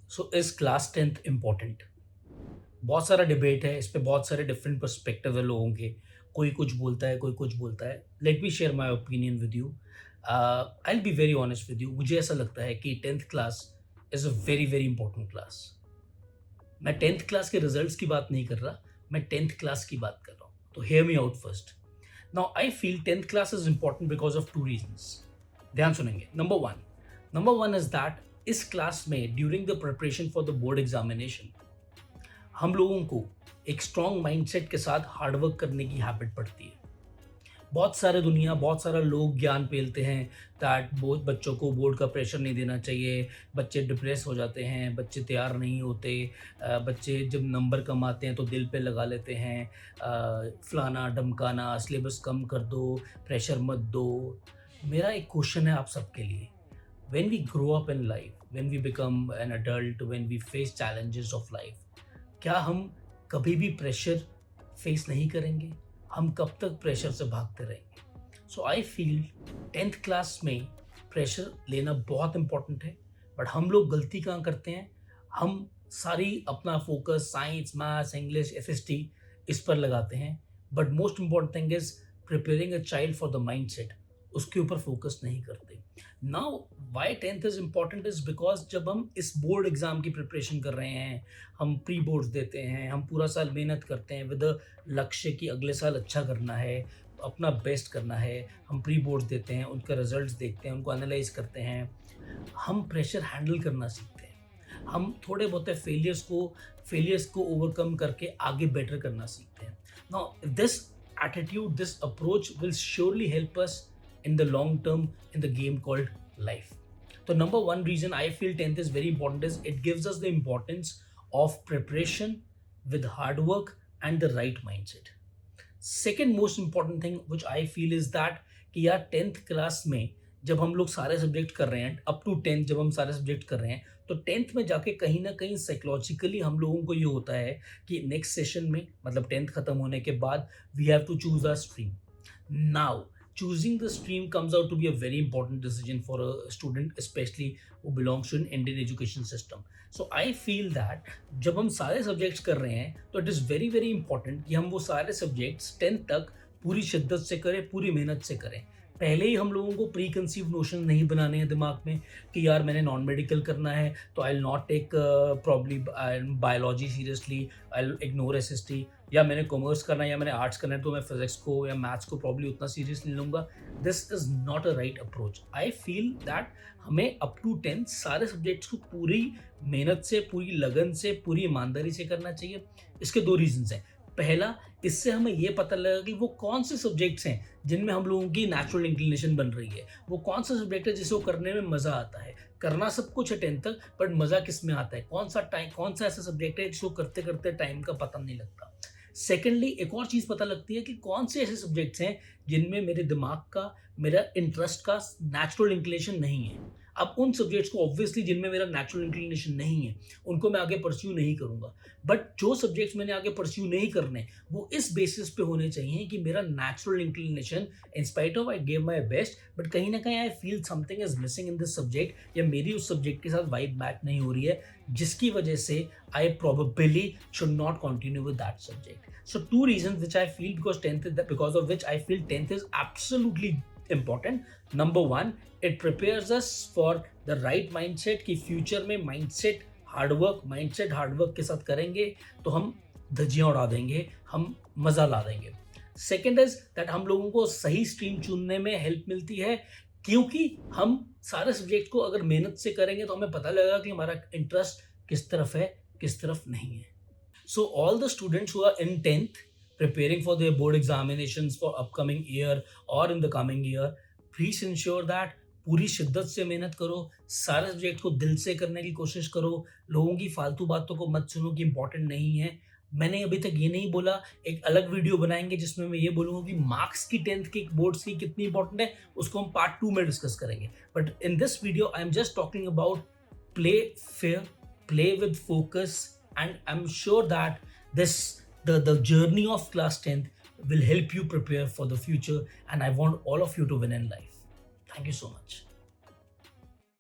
So is class tenth important? बहुत सारा debate है इस पे, बहुत सारे डिफरेंट पर्सपेक्टिव है लोगों के। कोई कुछ बोलता है, कोई कुछ बोलता है। Let me share my opinion with you. I will be very honest with you. मुझे ऐसा लगता है कि tenth class is a very very important class. मैं टेंथ क्लास के रिजल्ट्स की बात नहीं कर रहा, मैं टेंथ क्लास की बात कर रहा हूँ। तो hear me out first. Now I feel tenth class is important because of two reasons. ध्यान सुनेंगे। नंबर वन इज दैट इस क्लास में during the preparation for the board examination हम लोगों को एक स्ट्रॉन्ग माइंडसेट के साथ हार्डवर्क करने की हैबिट पड़ती है। बहुत सारा लोग ज्ञान पेलते हैं दैट बहुत बच्चों को बोर्ड का प्रेशर नहीं देना चाहिए, बच्चे डिप्रेस हो जाते हैं, बच्चे तैयार नहीं होते, बच्चे जब नंबर कम आते हैं तो दिल पे लगा लेते हैं, फलाना ढमकाना, सिलेबस कम कर दो, प्रेशर मत दो। मेरा एक क्वेश्चन है आप सबके लिए। when we grow up in life, when we become an adult, when we face challenges of life, क्या हम कभी भी प्रेशर फेस नहीं करेंगे? हम कब तक प्रेशर से भागते रहेंगे? सो आई फील टेंथ क्लास में प्रेशर लेना बहुत इंपॉर्टेंट है। बट हम लोग गलती कहाँ करते हैं? हम सारी अपना focus science, maths, English, SST इस पर लगाते हैं। But most important thing is preparing a child for the mind set, उसके ऊपर फोकस नहीं करते। Now why tenth is important is because जब हम इस बोर्ड एग्जाम की प्रिपरेशन कर रहे हैं, हम प्री बोर्ड्स देते हैं, हम पूरा साल मेहनत करते हैं विद लक्ष्य कि अगले साल अच्छा करना है, अपना बेस्ट करना है। हम प्री बोर्ड्स देते हैं, उनका रिजल्ट्स देखते हैं, उनको एनालाइज करते हैं। हम प्रेशर हैंडल करना सीखते हैं। हम थोड़े बहुत फेलियर्स को ओवरकम करके आगे बेटर करना सीखते हैं। Now this attitude, this approach will surely help us in the long term in the game called life. So number one reason I feel 10th is very important is it gives us the importance of preparation with hard work and the right mindset. Second most important thing which I feel is that कि यार 10th class में जब हम लोग सारे subject कर रहे हैं, अप टू 10th जब हम सारे सब्जेक्ट कर रहे हैं, तो 10th में जाके कहीं ना कहीं साइकोलॉजिकली हम लोगों को ये होता है कि नेक्स्ट सेशन में, मतलब 10th खत्म होने के बाद, we have to choose a stream. Now choosing the stream comes out to be a very important decision for a student, especially who belongs to an Indian education system. So I feel that जब हम सारे subjects कर रहे हैं तो it is very very important कि हम वो सारे सब्जेक्ट्स 10th तक पूरी शिद्दत से करें, पूरी मेहनत से करें। पहले ही हम लोगों को प्री कंसीव नोशन नहीं बनाने हैं दिमाग में कि यार मैंने नॉन मेडिकल करना है तो I will not take probably biology seriously, I will ignore SST, या मैंने कॉमर्स करना है या मैंने आर्ट्स करना है तो मैं फिजिक्स को या मैथ्स को प्रॉब्ली उतना सीरियस नहीं लूँगा। This is not a right approach. I feel that हमें अप टू 10th सारे सब्जेक्ट्स को पूरी मेहनत से, पूरी लगन से, पूरी ईमानदारी से करना चाहिए। इसके दो रीजंस हैं। पहला, इससे हमें ये पता लगेगा कि वो कौन से सब्जेक्ट्स हैं जिनमें हम लोगों की नेचुरल इंक्लिनेशन बन रही है, वो कौन सा सब्जेक्ट है जिसको करने में मज़ा आता है। करना सब कुछ है 10th तक, बट मज़ा किस में आता है, कौन सा ऐसा सब्जेक्ट है जिसको करते करते टाइम का पता नहीं लगता। सेकेंडली, एक और चीज़ पता लगती है कि कौन से ऐसे सब्जेक्ट्स हैं जिनमें मेरे दिमाग का, मेरा इंटरेस्ट का नेचुरल इंक्लिनेशन नहीं है। अब उन सब्जेक्ट्स को ऑब्वियसली जिनमें मेरा नेचुरल इंक्लिनेशन नहीं है उनको मैं आगे परस्यू नहीं करूँगा। बट जो सब्जेक्ट्स मैंने आगे परस्यू नहीं करने, वो इस बेसिस पे होने चाहिए कि मेरा natural inclination, in spite of I give my best, but कहीं ना कहीं I feel something is missing in this subject, या मेरी उस सब्जेक्ट के साथ वाइब मैच नहीं हो रही है, जिसकी वजह से आई probably should not continue with that subject. So two reasons which I feel because of which I feel 10th is absolutely important. Number one, it prepares us for the right mindset कि future में mindset hard work के साथ करेंगे तो हम धज्जियां उड़ा देंगे, हम मजा ला देंगे। सेकेंड इज दैट हम लोगों को सही स्ट्रीम चुनने में हेल्प मिलती है, क्योंकि हम सारे सब्जेक्ट को अगर मेहनत से करेंगे तो हमें पता लगेगा कि हमारा इंटरेस्ट किस तरफ है, किस तरफ नहीं है। So all the students who are in 10th preparing for their board examinations for upcoming year or in the coming year, please ensure that पूरी शिद्दत से मेहनत करो, सारे सब्जेक्ट को दिल से करने की कोशिश करो, लोगों की फालतू बातों को मत सुनो कि इंपॉर्टेंट नहीं है। मैंने अभी तक ये नहीं बोला, एक अलग वीडियो बनाएंगे जिसमें मैं ये बोलूँगा कि मार्क्स की 10th की बोर्ड्स की कितनी इंपॉर्टेंट है, उसको हम पार्ट 2 में डिस्कस करेंगे। But in this video I am just talking about play fair, play with focus, and I'm sure that the journey of class 10th will help you prepare for the future, and I want all of you to win in life. Thank you so much.